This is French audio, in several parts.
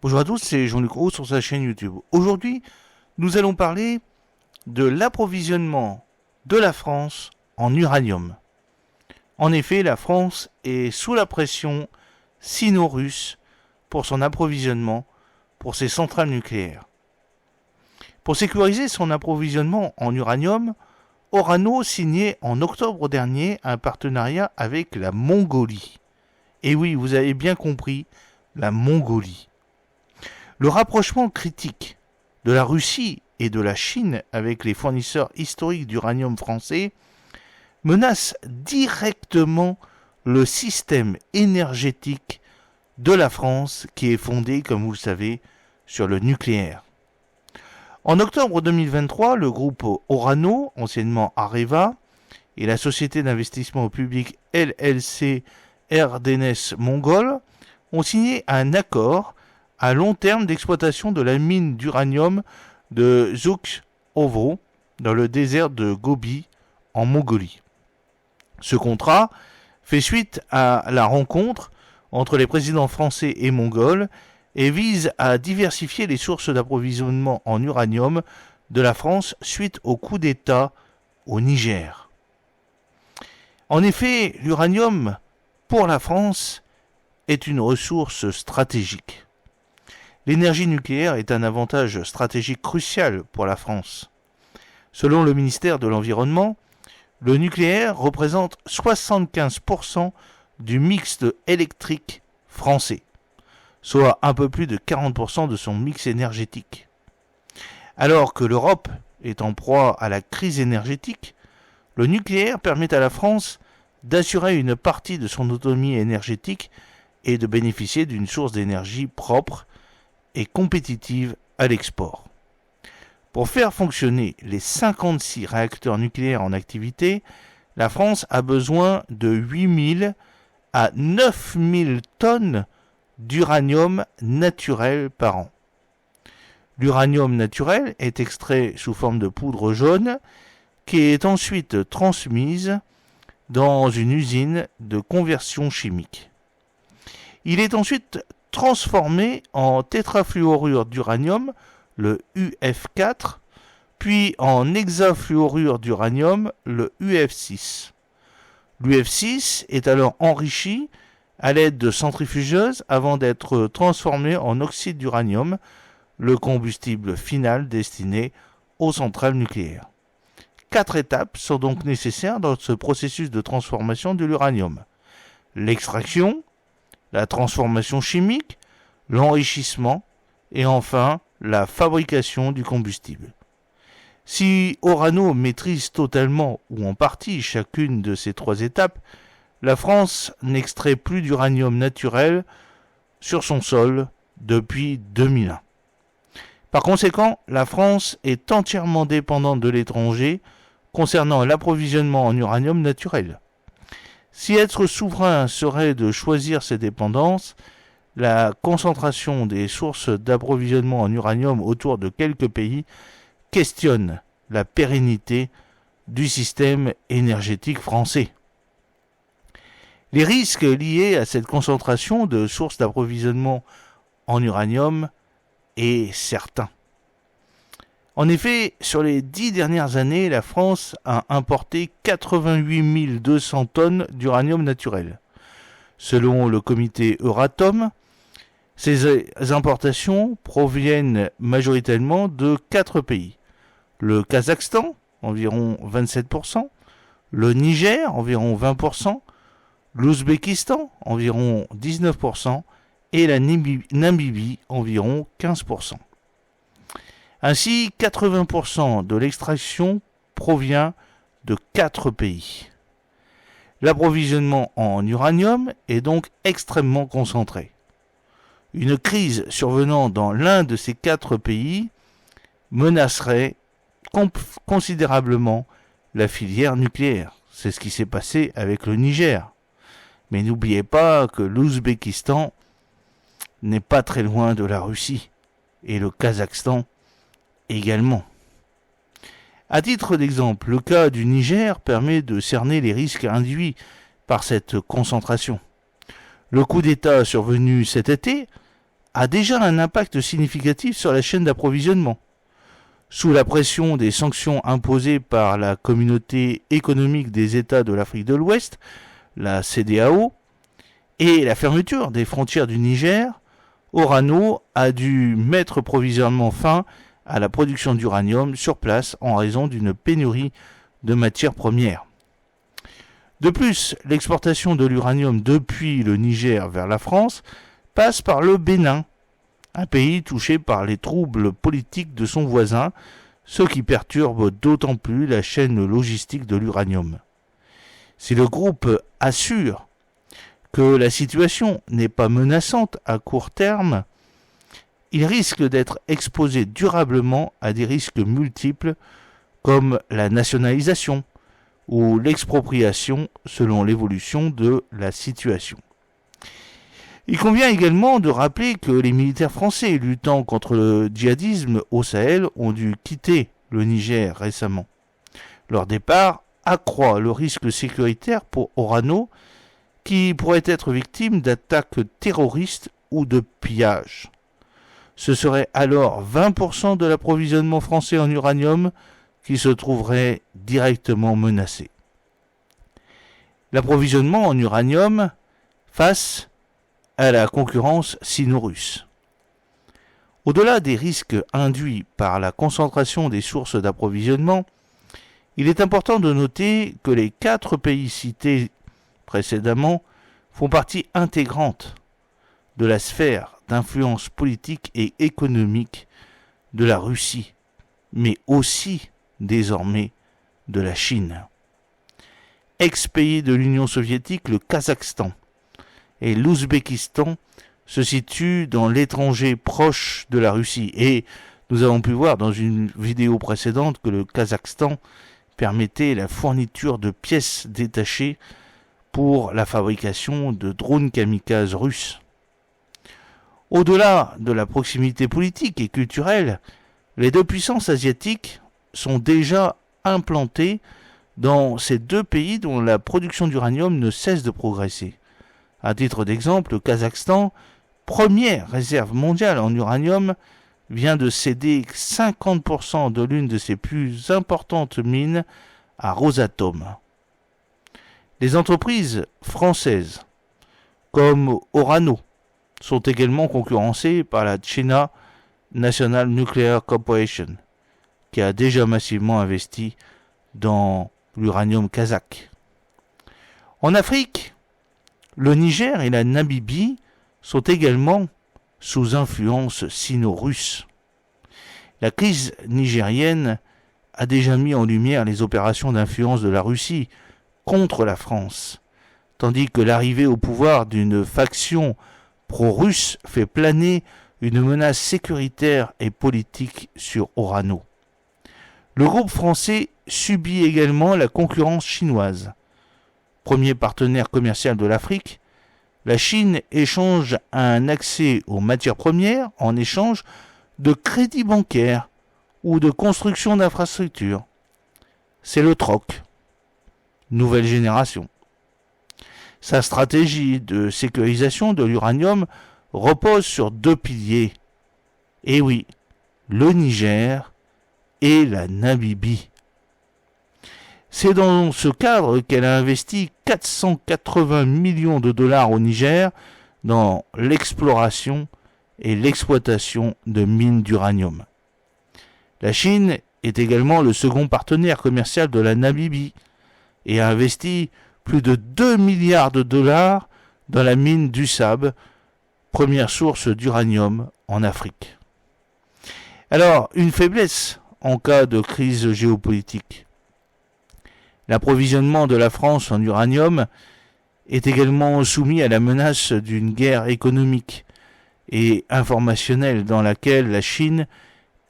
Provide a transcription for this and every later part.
Bonjour à tous, c'est Jean-Luc Roux sur sa chaîne YouTube. Aujourd'hui, nous allons parler de l'approvisionnement de la France en uranium. En effet, la France est sous la pression sino-russe pour son approvisionnement pour ses centrales nucléaires. Pour sécuriser son approvisionnement en uranium, Orano signait en octobre dernier un partenariat avec la Mongolie. Et oui, vous avez bien compris, la Mongolie. Le rapprochement critique de la Russie et de la Chine avec les fournisseurs historiques d'uranium français menace directement le système énergétique de la France qui est fondé, comme vous le savez, sur le nucléaire. En octobre 2023, le groupe Orano, anciennement Areva, et la société d'investissement public LLC Erdenes Mongol ont signé un accord à long terme d'exploitation de la mine d'uranium de Zhoukh-Ovo dans le désert de Gobi en Mongolie. Ce contrat fait suite à la rencontre entre les présidents français et mongols et vise à diversifier les sources d'approvisionnement en uranium de la France suite au coup d'État au Niger. En effet, l'uranium pour la France est une ressource stratégique. L'énergie nucléaire est un avantage stratégique crucial pour la France. Selon le ministère de l'Environnement, le nucléaire représente 75% du mix électrique français, soit un peu plus de 40% de son mix énergétique. Alors que l'Europe est en proie à la crise énergétique, le nucléaire permet à la France d'assurer une partie de son autonomie énergétique et de bénéficier d'une source d'énergie propre et compétitive à l'export. Pour faire fonctionner les 56 réacteurs nucléaires en activité, la France a besoin de 8000 à 9000 tonnes d'uranium naturel par an. L'uranium naturel est extrait sous forme de poudre jaune qui est ensuite transmise dans une usine de conversion chimique. Il est ensuite transformé en tétrafluorure d'uranium, le UF4, puis en hexafluorure d'uranium, le UF6. L'UF6 est alors enrichi à l'aide de centrifugeuses avant d'être transformé en oxyde d'uranium, le combustible final destiné aux centrales nucléaires. 4 étapes sont donc nécessaires dans ce processus de transformation de l'uranium. L'extraction, la transformation chimique, l'enrichissement et enfin la fabrication du combustible. Si Orano maîtrise totalement ou en partie chacune de ces 3 étapes, la France n'extrait plus d'uranium naturel sur son sol depuis 2001. Par conséquent, la France est entièrement dépendante de l'étranger concernant l'approvisionnement en uranium naturel. Si être souverain serait de choisir ses dépendances, la concentration des sources d'approvisionnement en uranium autour de quelques pays questionne la pérennité du système énergétique français. Les risques liés à cette concentration de sources d'approvisionnement en uranium est certain. En effet, sur les 10 dernières années, la France a importé 88 200 tonnes d'uranium naturel. Selon le comité Euratom, ces importations proviennent majoritairement de 4 pays. Le Kazakhstan, environ 27%, le Niger, environ 20%, l'Ouzbékistan, environ 19%, et la Namibie, environ 15%. Ainsi, 80% de l'extraction provient de 4 pays. L'approvisionnement en uranium est donc extrêmement concentré. Une crise survenant dans l'un de ces 4 pays menacerait considérablement la filière nucléaire. C'est ce qui s'est passé avec le Niger. Mais n'oubliez pas que l'Ouzbékistan n'est pas très loin de la Russie et le Kazakhstan également. À titre d'exemple, le cas du Niger permet de cerner les risques induits par cette concentration. Le coup d'État survenu cet été a déjà un impact significatif sur la chaîne d'approvisionnement. Sous la pression des sanctions imposées par la Communauté économique des États de l'Afrique de l'Ouest, la CEDEAO, et la fermeture des frontières du Niger, Orano a dû mettre provisoirement fin à la production d'uranium sur place en raison d'une pénurie de matières premières. De plus, l'exportation de l'uranium depuis le Niger vers la France passe par le Bénin, un pays touché par les troubles politiques de son voisin, ce qui perturbe d'autant plus la chaîne logistique de l'uranium. Si le groupe assure que la situation n'est pas menaçante à court terme, il risque d'être exposé durablement à des risques multiples comme la nationalisation ou l'expropriation selon l'évolution de la situation. Il convient également de rappeler que les militaires français luttant contre le djihadisme au Sahel ont dû quitter le Niger récemment. Leur départ accroît le risque sécuritaire pour Orano, qui pourrait être victime d'attaques terroristes ou de pillages. Ce serait alors 20% de l'approvisionnement français en uranium qui se trouverait directement menacé. L'approvisionnement en uranium face à la concurrence sino-russe. Au-delà des risques induits par la concentration des sources d'approvisionnement, il est important de noter que les 4 pays cités précédemment font partie intégrante de la sphère d'influence politique et économique de la Russie, mais aussi désormais de la Chine. Ex-pays de l'Union soviétique, le Kazakhstan et l'Ouzbékistan se situent dans l'étranger proche de la Russie. Et nous avons pu voir dans une vidéo précédente que le Kazakhstan permettait la fourniture de pièces détachées pour la fabrication de drones kamikazes russes. Au-delà de la proximité politique et culturelle, les 2 puissances asiatiques sont déjà implantées dans ces 2 pays dont la production d'uranium ne cesse de progresser. À titre d'exemple, le Kazakhstan, première réserve mondiale en uranium, vient de céder 50% de l'une de ses plus importantes mines à Rosatom. Les entreprises françaises, comme Orano, sont également concurrencées par la China National Nuclear Corporation, qui a déjà massivement investi dans l'uranium kazakh. En Afrique, le Niger et la Namibie sont également sous influence sino-russe. La crise nigérienne a déjà mis en lumière les opérations d'influence de la Russie contre la France, tandis que l'arrivée au pouvoir d'une faction pro-russe fait planer une menace sécuritaire et politique sur Orano. Le groupe français subit également la concurrence chinoise. Premier partenaire commercial de l'Afrique, la Chine échange un accès aux matières premières en échange de crédits bancaires ou de construction d'infrastructures. C'est le troc. Nouvelle génération. Sa stratégie de sécurisation de l'uranium repose sur 2 piliers. Et oui, le Niger et la Namibie. C'est dans ce cadre qu'elle a investi 480 millions de dollars au Niger dans l'exploration et l'exploitation de mines d'uranium. La Chine est également le second partenaire commercial de la Namibie et a investi plus de 2 milliards de dollars dans la mine d'Usab, première source d'uranium en Afrique. Alors, une faiblesse en cas de crise géopolitique. L'approvisionnement de la France en uranium est également soumis à la menace d'une guerre économique et informationnelle dans laquelle la Chine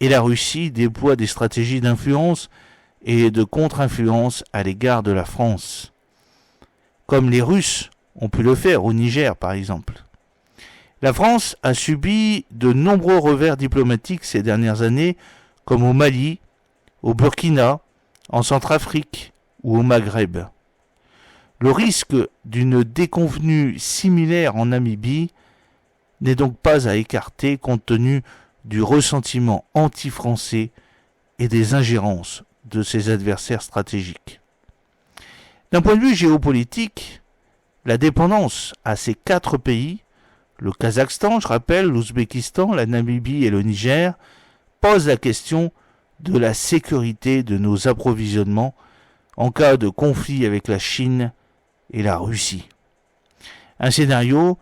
et la Russie déploient des stratégies d'influence et de contre-influence à l'égard de la France, comme les Russes ont pu le faire au Niger par exemple. La France a subi de nombreux revers diplomatiques ces dernières années, comme au Mali, au Burkina, en Centrafrique ou au Maghreb. Le risque d'une déconvenue similaire en Namibie n'est donc pas à écarter compte tenu du ressentiment anti-français et des ingérences de ses adversaires stratégiques. D'un point de vue géopolitique, la dépendance à ces 4 pays, le Kazakhstan, je rappelle, l'Ouzbékistan, la Namibie et le Niger, pose la question de la sécurité de nos approvisionnements en cas de conflit avec la Chine et la Russie. Un scénario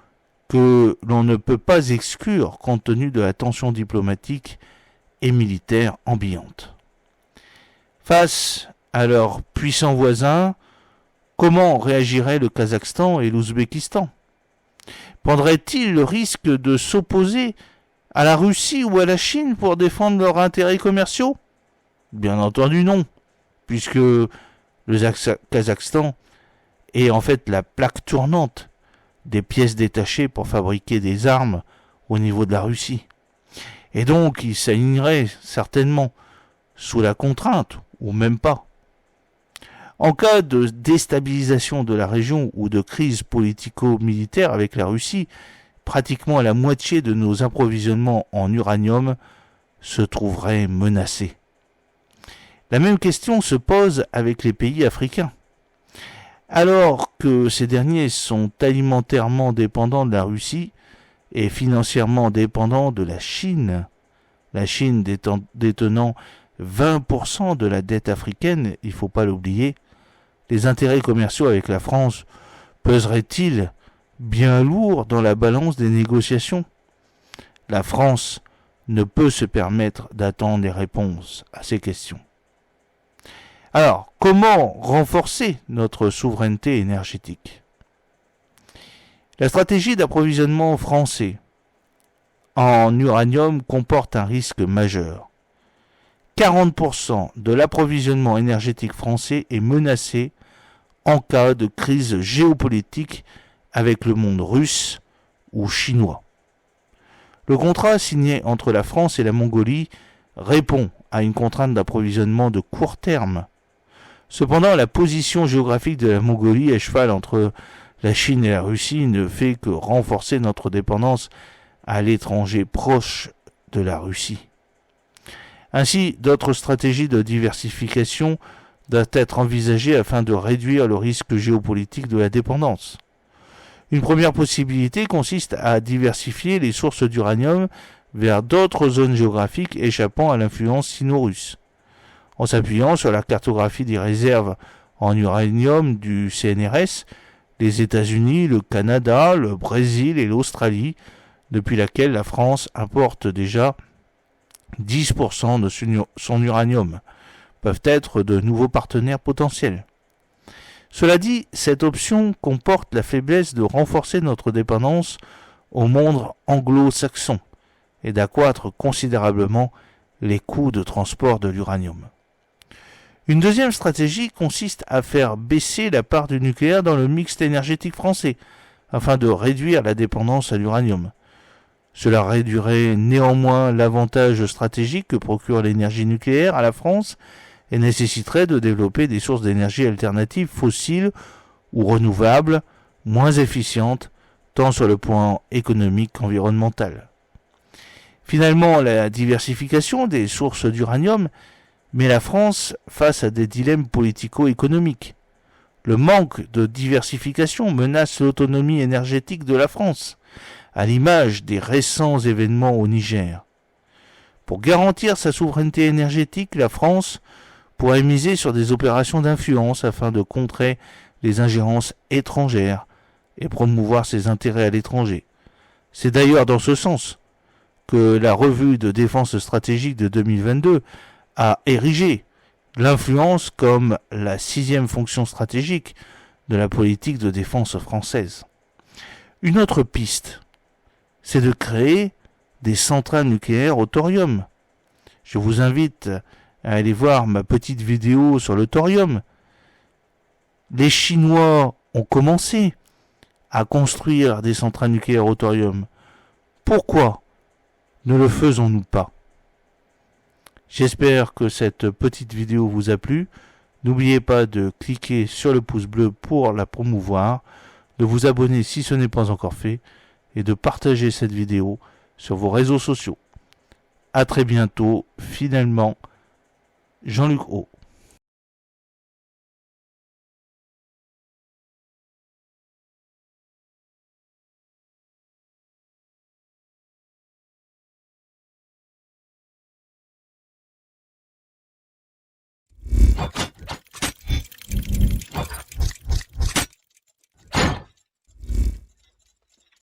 que l'on ne peut pas exclure compte tenu de la tension diplomatique et militaire ambiante. Face à leurs puissants voisins, comment réagiraient le Kazakhstan et l'Ouzbékistan? Prendraient-ils le risque de s'opposer à la Russie ou à la Chine pour défendre leurs intérêts commerciaux? Bien entendu non, puisque le Kazakhstan est en fait la plaque tournante des pièces détachées pour fabriquer des armes au niveau de la Russie. Et donc il s'alignerait certainement sous la contrainte, ou même pas. En cas de déstabilisation de la région ou de crise politico-militaire avec la Russie, pratiquement la moitié de nos approvisionnements en uranium se trouveraient menacés. La même question se pose avec les pays africains. Alors que ces derniers sont alimentairement dépendants de la Russie et financièrement dépendants de la Chine détenant 20% de la dette africaine, il ne faut pas l'oublier, les intérêts commerciaux avec la France peseraient-ils bien lourd dans la balance des négociations? La France ne peut se permettre d'attendre les réponses à ces questions. Alors, comment renforcer notre souveraineté énergétique? La stratégie d'approvisionnement français en uranium comporte un risque majeur. 40% de l'approvisionnement énergétique français est menacé en cas de crise géopolitique avec le monde russe ou chinois. Le contrat signé entre la France et la Mongolie répond à une contrainte d'approvisionnement de court terme. Cependant, la position géographique de la Mongolie à cheval entre la Chine et la Russie ne fait que renforcer notre dépendance à l'étranger proche de la Russie. Ainsi, d'autres stratégies de diversification doivent être envisagées afin de réduire le risque géopolitique de la dépendance. Une première possibilité consiste à diversifier les sources d'uranium vers d'autres zones géographiques échappant à l'influence sino-russe. En s'appuyant sur la cartographie des réserves en uranium du CNRS, les États-Unis, le Canada, le Brésil et l'Australie, depuis laquelle la France importe déjà 10% de son uranium, peuvent être de nouveaux partenaires potentiels. Cela dit, cette option comporte la faiblesse de renforcer notre dépendance au monde anglo-saxon et d'accroître considérablement les coûts de transport de l'uranium. Une deuxième stratégie consiste à faire baisser la part du nucléaire dans le mix énergétique français, afin de réduire la dépendance à l'uranium. Cela réduirait néanmoins l'avantage stratégique que procure l'énergie nucléaire à la France et nécessiterait de développer des sources d'énergie alternatives fossiles ou renouvelables, moins efficientes, tant sur le plan économique qu'environnemental. Finalement, la diversification des sources d'uranium met la France face à des dilemmes politico-économiques. Le manque de diversification menace l'autonomie énergétique de la France, à l'image des récents événements au Niger. Pour garantir sa souveraineté énergétique, la France pourrait miser sur des opérations d'influence afin de contrer les ingérences étrangères et promouvoir ses intérêts à l'étranger. C'est d'ailleurs dans ce sens que la revue de défense stratégique de 2022 a érigé l'influence comme la 6e fonction stratégique de la politique de défense française. Une autre piste, c'est de créer des centrales nucléaires au thorium. Je vous invite à aller voir ma petite vidéo sur le thorium. Les Chinois ont commencé à construire des centrales nucléaires au thorium. Pourquoi ne le faisons-nous pas? J'espère que cette petite vidéo vous a plu. N'oubliez pas de cliquer sur le pouce bleu pour la promouvoir, de vous abonner si ce n'est pas encore fait, et de partager cette vidéo sur vos réseaux sociaux. À très bientôt, finalement, Jean-Luc O.